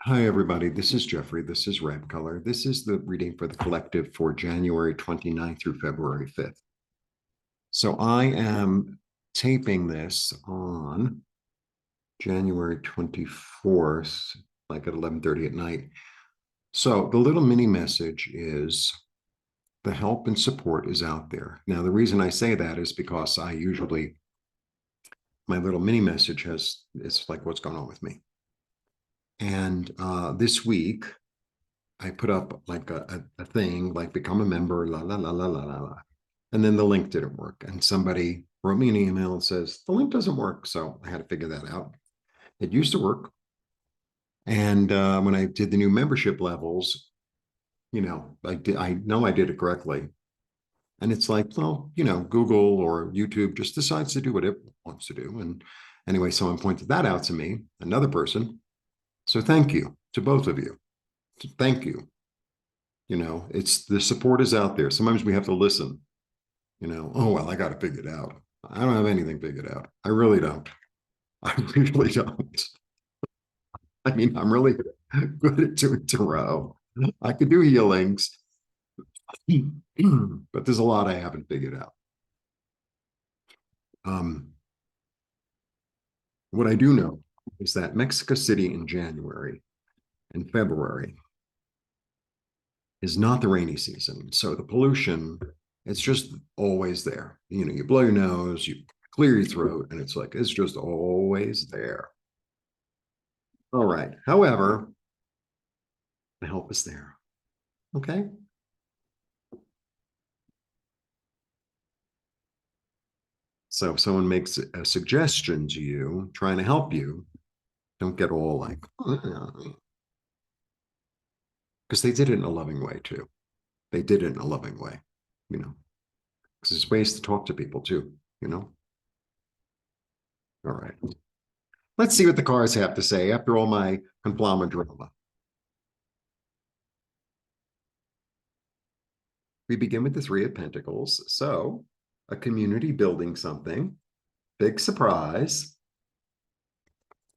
Hi, everybody. This is Jeffrey. This is Ripecolor. This is the reading for the collective for January 29th through February 5th. So I am taping this on January 24th, like at 11:30 at night. So the little mini message is the help and support is out there. Now, the reason I say that is because my little mini message it's like what's going on with me. And this week, I put up like a thing, like become a member, la la la la la la la. And then the link didn't work. And somebody wrote me an email and says, the link doesn't work. So I had to figure that out. It used to work. And when I did the new membership levels, I know I did it correctly. And it's like, well, Google or YouTube just decides to do what it wants to do. And anyway, someone pointed that out to me, another person. So thank you to both of you. Thank you. It's the support is out there. Sometimes we have to listen, oh, well, I got to figure it out. I don't have anything figured out. I really don't. I really don't. I mean, I'm really good at doing tarot. I could do healings, but there's a lot I haven't figured out. Um, what I do know is that Mexico City in January and February is not the rainy season. So the pollution, it's just always there. You blow your nose, you clear your throat, and it's like, it's just always there. All right. However, the help is there. Okay. So if someone makes a suggestion to you, trying to help you, don't get all like, because they did it in a loving way too. They did it in a loving way, you know, because there's ways to talk to people too. All right. Let's see what the cards have to say after all my conglomerate drama. We begin with the Three of Pentacles. So a community building something, big surprise.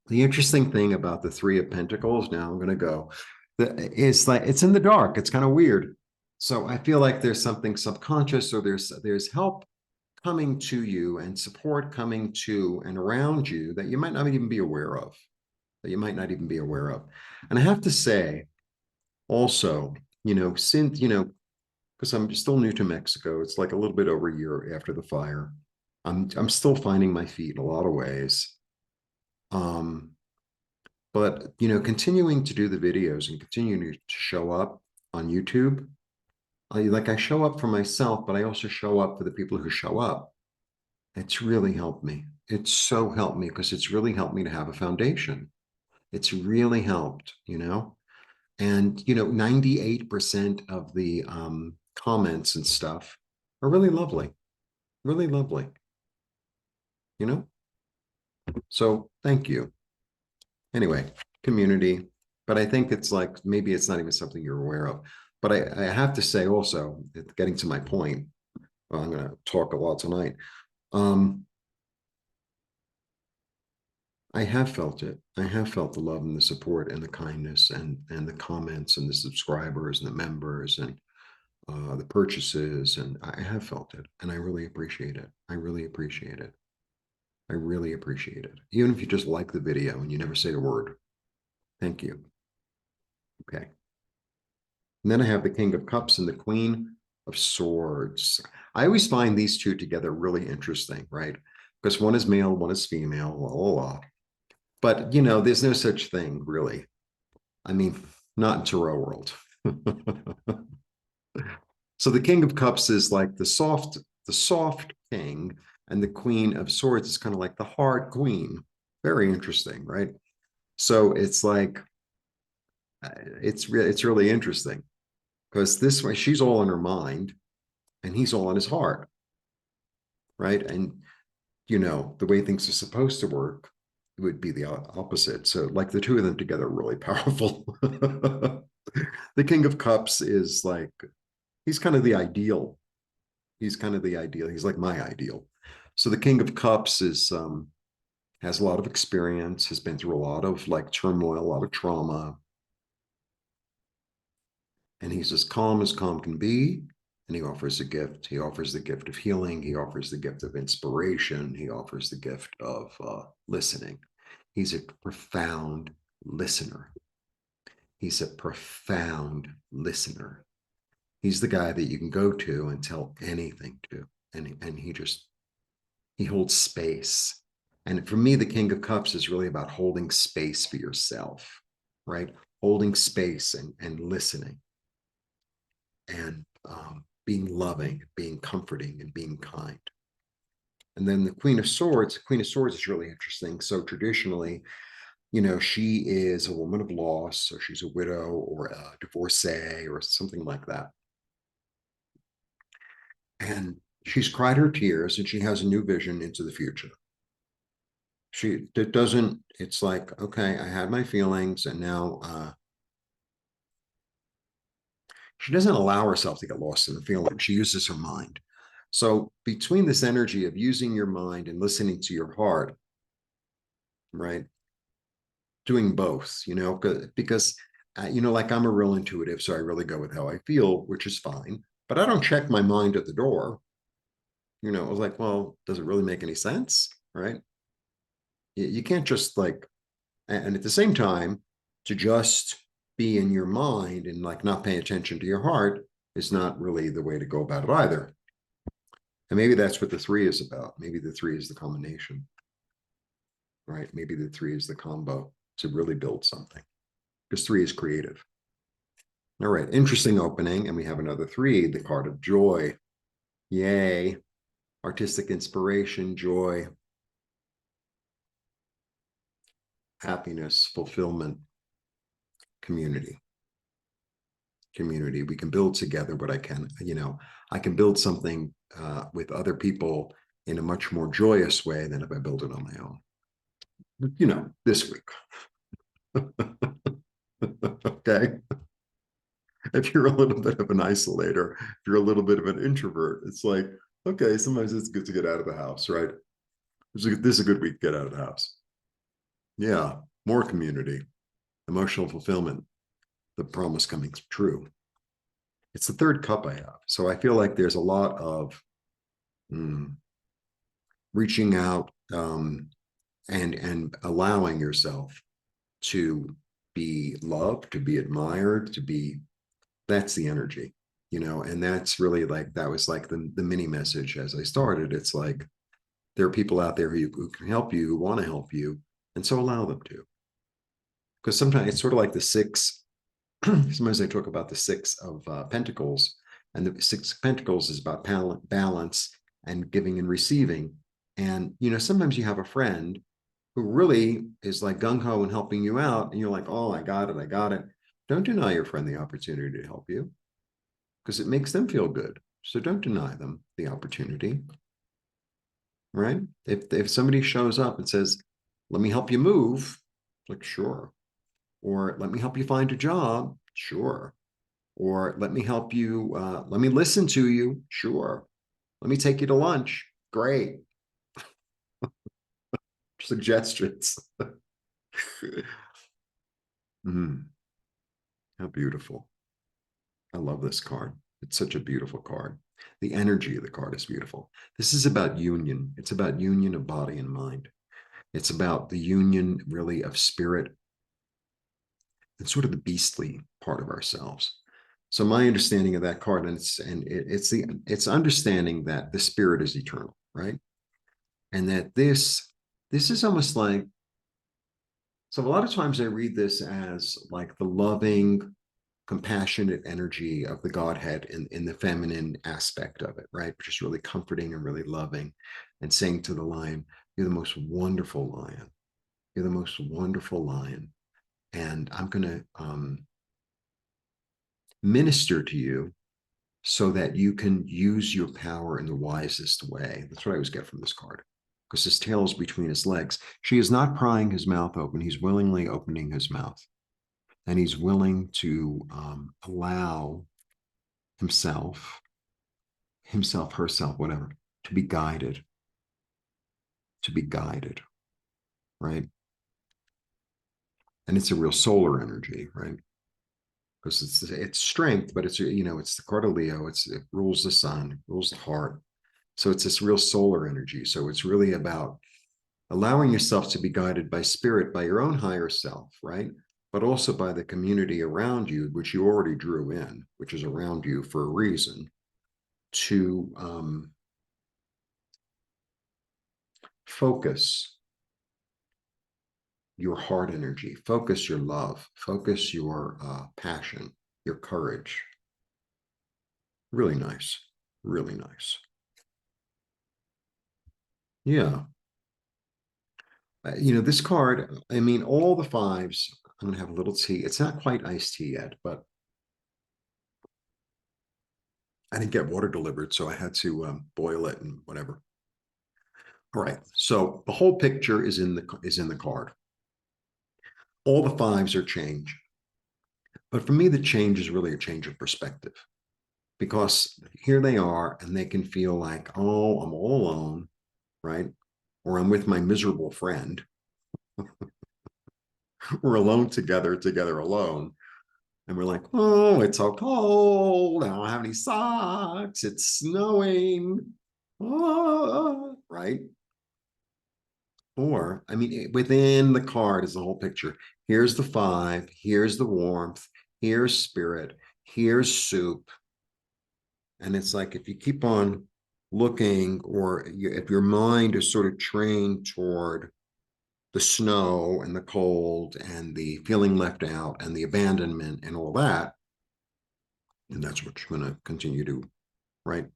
The interesting thing about the Three of Pentacles, now I'm going to go, it's like it's in the dark. It's kind of weird. So I feel like there's something subconscious, or there's help coming to you and support coming to and around you that you might not even be aware of. That you might not even be aware of. And I have to say, also, since because I'm still new to Mexico, it's like a little bit over a year after the fire. I'm still finding my feet in a lot of ways. Um, but continuing to do the videos and continuing to show up on YouTube, I show up for myself, but I also show up for the people who show up. It's really helped me. It's so helped me because it's really helped me to have a foundation. It's really helped. And 98% of the comments and stuff are really lovely, you know? So thank you. Anyway, community, but I think it's like maybe it's not even something you're aware of. But I have to say also, getting to my point, well, I'm going to talk a lot tonight. I have felt it. I have felt the love and the support and the kindness and the comments and the subscribers and the members and the purchases, and I have felt it, and I really appreciate it. I really appreciate it. I really appreciate it. Even if you just like the video and you never say a word, thank you. Okay. And then I have the King of Cups and the Queen of Swords. I always find these two together really interesting, right? Because one is male, one is female, blah, blah, blah. But, there's no such thing, really. I mean, not in tarot world. So the King of Cups is like the soft king, and the Queen of Swords is kind of like the hard queen. Very interesting, right? So it's like it's really interesting because this way she's all in her mind and he's all in his heart, right? And the way things are supposed to work, it would be the opposite. So like the two of them together are really powerful. The King of Cups is like he's kind of the ideal. He's kind of the ideal. He's like my ideal. So the King of Cups has a lot of experience, has been through a lot of like turmoil, a lot of trauma. And he's as calm can be. And he offers a gift. He offers the gift of healing. He offers the gift of inspiration. He offers the gift of listening. He's a profound listener. He's a profound listener. He's the guy that you can go to and tell anything to. And he holds space. And for me, the King of Cups is really about holding space for yourself, right? Holding space and listening and being loving, being comforting, and being kind. And then the Queen of Swords is really interesting. So traditionally, she is a woman of loss, so she's a widow or a divorcee or something like that. And she's cried her tears and she has a new vision into the future. It's like, okay, I had my feelings and now she doesn't allow herself to get lost in the feeling. She uses her mind. So between this energy of using your mind and listening to your heart, right? Doing both, because like I'm a real intuitive, so I really go with how I feel, which is fine. But I don't check my mind at the door. I was like, well, does it really make any sense? Right? You can't just like, and at the same time, to just be in your mind and like not pay attention to your heart is not really the way to go about it either. And maybe that's what the three is about. Maybe the three is the combination, right? Maybe the three is the combo to really build something because three is creative. All right, interesting opening. And we have another three, the card of joy. Yay. Artistic inspiration, joy, happiness, fulfillment, community. Community. We can build together, but I can build something with other people in a much more joyous way than if I build it on my own. This week. Okay. If you're a little bit of an isolator, if you're a little bit of an introvert, it's like, okay, sometimes it's good to get out of the house, right? This is a good week to get out of the house. Yeah, more community, emotional fulfillment, the promise coming true. It's the third cup I have. So I feel like there's a lot of reaching out and allowing yourself to be loved, to be admired, that's the energy, and that's really like, that was like the mini message as I started. It's like, there are people out there who can help you, who want to help you. And so allow them to. Because sometimes it's sort of like the six, sometimes I talk about the six of pentacles, and the six of pentacles is about balance and giving and receiving. And, sometimes you have a friend who really is like gung-ho and helping you out. And you're like, oh, I got it. I got it. Don't deny your friend the opportunity to help you because it makes them feel good. So don't deny them the opportunity, right? If somebody shows up and says, let me help you move, like, sure. Or let me help you find a job, sure. Or let me help you, let me listen to you, sure. Let me take you to lunch, great. Suggestions. How beautiful. I love this card. It's such a beautiful card. The energy of the card is beautiful. This is about union. It's about union of body and mind. It's about the union really of spirit and sort of the beastly part of ourselves. So my understanding of that card, and it's understanding that the spirit is eternal, right? And that this is almost like, so a lot of times I read this as like the loving, compassionate energy of the Godhead in the feminine aspect of it, right? Which is really comforting and really loving, and saying to the lion, you're the most wonderful lion. You're the most wonderful lion. And I'm going to minister to you so that you can use your power in the wisest way. That's what I always get from this card, because his tail is between his legs. She is not prying his mouth open. He's willingly opening his mouth. And he's willing to allow himself, herself, whatever, to be guided, right? And it's a real solar energy, right? because it's strength, but it's, you know, it's the card of Leo. It rules the sun, rules the heart. So it's this real solar energy. So it's really about allowing yourself to be guided by spirit, by your own higher self, right? But also by the community around you, which you already drew in, which is around you for a reason, to focus your heart energy, focus your love, focus your passion, your courage. Really nice. Really nice. Yeah. You know, this card, I mean, all the fives, I'm going to have a little tea. It's not quite iced tea yet, but I didn't get water delivered, so I had to boil it and whatever. All right. So the whole picture is in the card. All the fives are change. But for me, the change is really a change of perspective because here they are and they can feel like, oh, I'm all alone, right? Or I'm with my miserable friend. We're alone together, together alone. And we're like, oh, it's so cold. I don't have any socks. It's snowing. Oh, right? Or, I mean, within the card is the whole picture. Here's the five. Here's the warmth. Here's spirit. Here's soup. And it's like if you keep on looking, or if your mind is sort of trained toward the snow and the cold and the feeling left out and the abandonment and all that, and that's what you're going to continue to, right?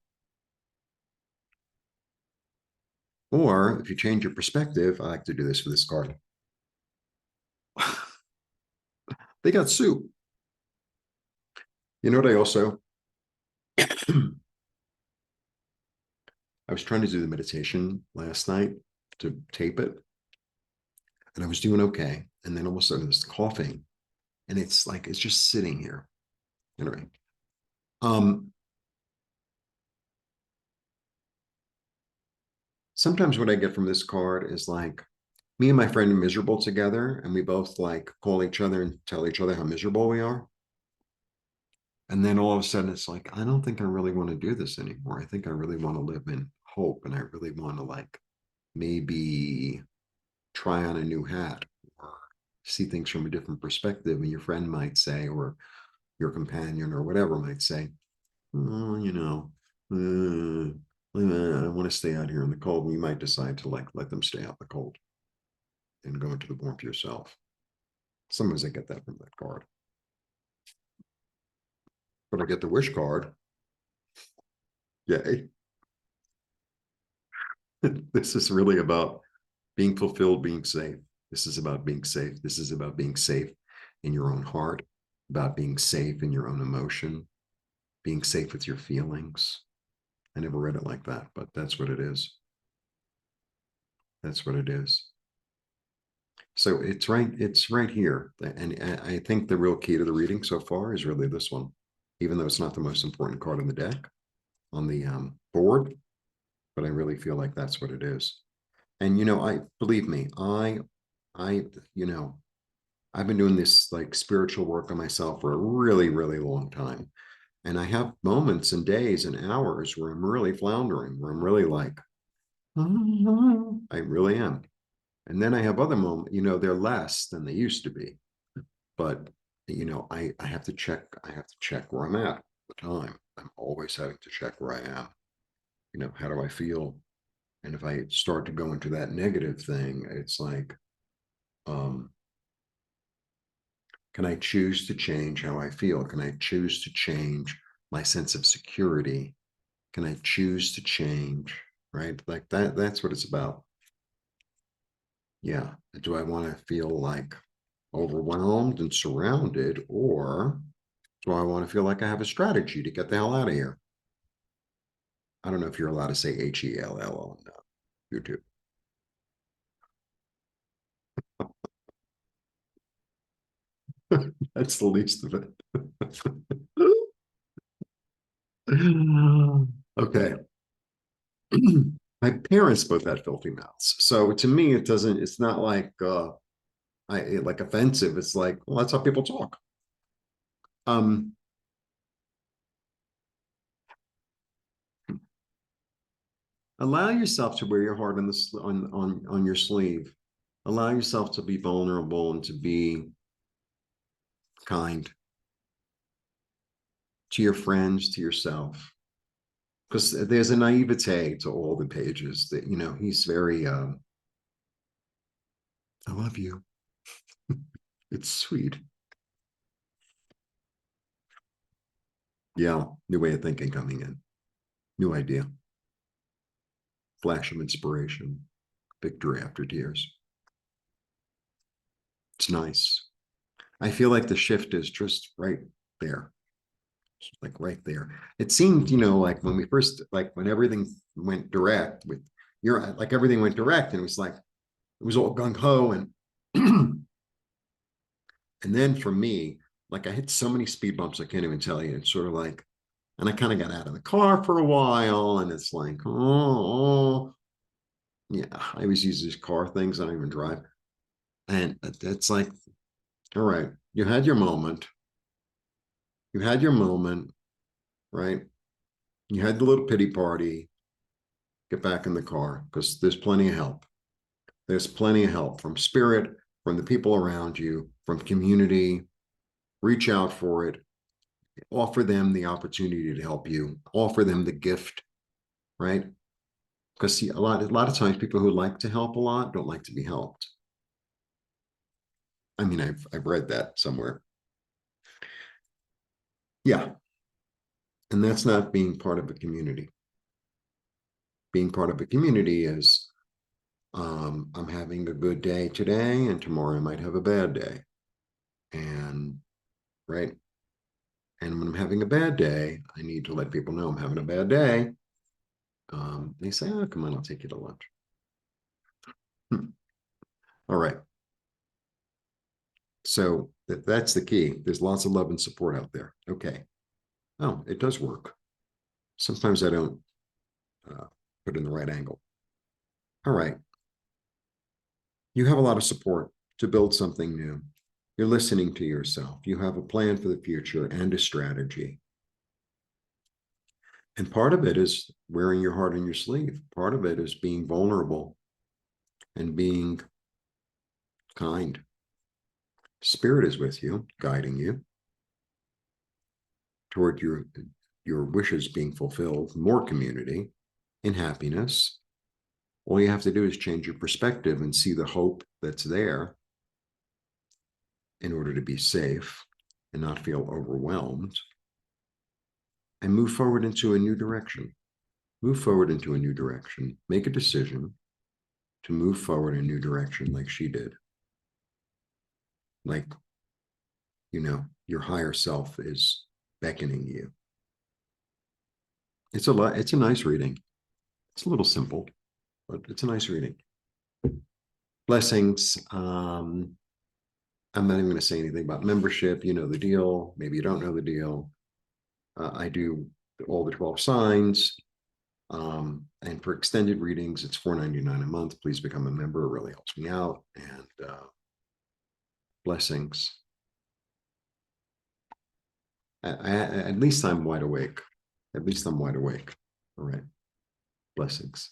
Or if you change your perspective, I like to do this for this card. They got soup. You know what I also, I was trying to do the meditation last night to tape it, and I was doing okay. And then all of a sudden, this coughing, and it's like it's just sitting here. Anyway, um, sometimes what I get from this card is like me and my friend are miserable together, and we both like call each other and tell each other how miserable we are. And then all of a sudden, it's like, I don't think I really want to do this anymore. I think I really want to live in hope, and I really want to like maybe try on a new hat or see things from a different perspective. And your friend might say, or your companion or whatever might say, oh, you know, I want to stay out here in the cold. And you might decide to like let them stay out in the cold and go into the warmth yourself. Sometimes I get that from that card. But I get the wish card. Yay. This is really about being fulfilled, being safe. This is about being safe. This is about being safe in your own heart, about being safe in your own emotion, being safe with your feelings. I never read it like that, but that's what it is. That's what it is. So it's right here. And I think the real key to the reading so far is really this one, even though it's not the most important card in the deck on the board, but I really feel like that's what it is. And you know, I believe me, I, you know, I've been doing this like spiritual work on myself for a really, really long time. And I have moments and days and hours where I'm really floundering, where I'm really like, I really am. And then I have other moments, you know, they're less than they used to be. But, you know, I have to check, I have to check where I'm at all the time. I'm always having to check where I am. You know, how do I feel? And if I start to go into that negative thing, it's like, um, can I choose to change how I feel? Can I choose to change my sense of security? Can I choose to change? Right? Like that's what it's about. Yeah. Do I want to feel like overwhelmed and surrounded, or do I want to feel like I have a strategy to get the hell out of here? I don't know if you're allowed to say HELL on YouTube. That's the least of it. Okay. My parents both had filthy mouths. So to me, it doesn't, it's not like like offensive. It's like, well, that's how people talk. Um, Allow yourself to wear your heart on on your sleeve. Allow yourself to be vulnerable and to be kind to your friends, to yourself. Because there's a naivete to all the pages that, he's very, I love you. It's sweet. Yeah, new way of thinking coming in, new idea, flash of inspiration, victory after tears. It's nice. I feel like the shift is just right there, like right there. It seemed, like when we first, like when everything went direct with like everything went direct and it was like, it was all gung ho. And, and then for me, like I hit so many speed bumps, I can't even tell you. It's sort of like, and I kind of got out of the car for a while and it's like, oh, yeah, I always use these car things. I don't even drive. And it's like, all right, you had your moment. You had your moment, right? You had the little pity party. Get back in the car because there's plenty of help. There's plenty of help from spirit, from the people around you, from community. Reach out for it. Offer them the opportunity to help you. Offer them the gift, right? Because see, a lot of times people who like to help a lot don't like to be helped. I mean, I've read that somewhere. Yeah, and that's not being part of a community. Being part of a community is I'm having a good day today, and tomorrow I might have a bad day. And right. And when I'm having a bad day, I need to let people know I'm having a bad day. They say, oh, come on, I'll take you to lunch. All right. So that's the key. There's lots of love and support out there. Okay. Oh, it does work. Sometimes I don't uh, put in the right angle. All right. You have a lot of support to build something new. You're listening to yourself. You have a plan for the future and a strategy. And part of it is wearing your heart on your sleeve. Part of it is being vulnerable and being kind. Spirit is with you, guiding you toward your wishes being fulfilled, more community in happiness. All you have to do is change your perspective and see the hope that's there in order to be safe and not feel overwhelmed and move forward into a new direction. Move forward into a new direction. Make a decision to move forward in a new direction like she did. Like, your higher self is beckoning you. It's a nice reading. It's a little simple, but it's a nice reading. Blessings. I'm not even going to say anything about membership. You know the deal. Maybe you don't know the deal. I do all the 12 signs. And for extended readings, it's $4.99 a month. Please become a member. It really helps me out. And blessings. At least I'm wide awake. At least I'm wide awake. All right. Blessings.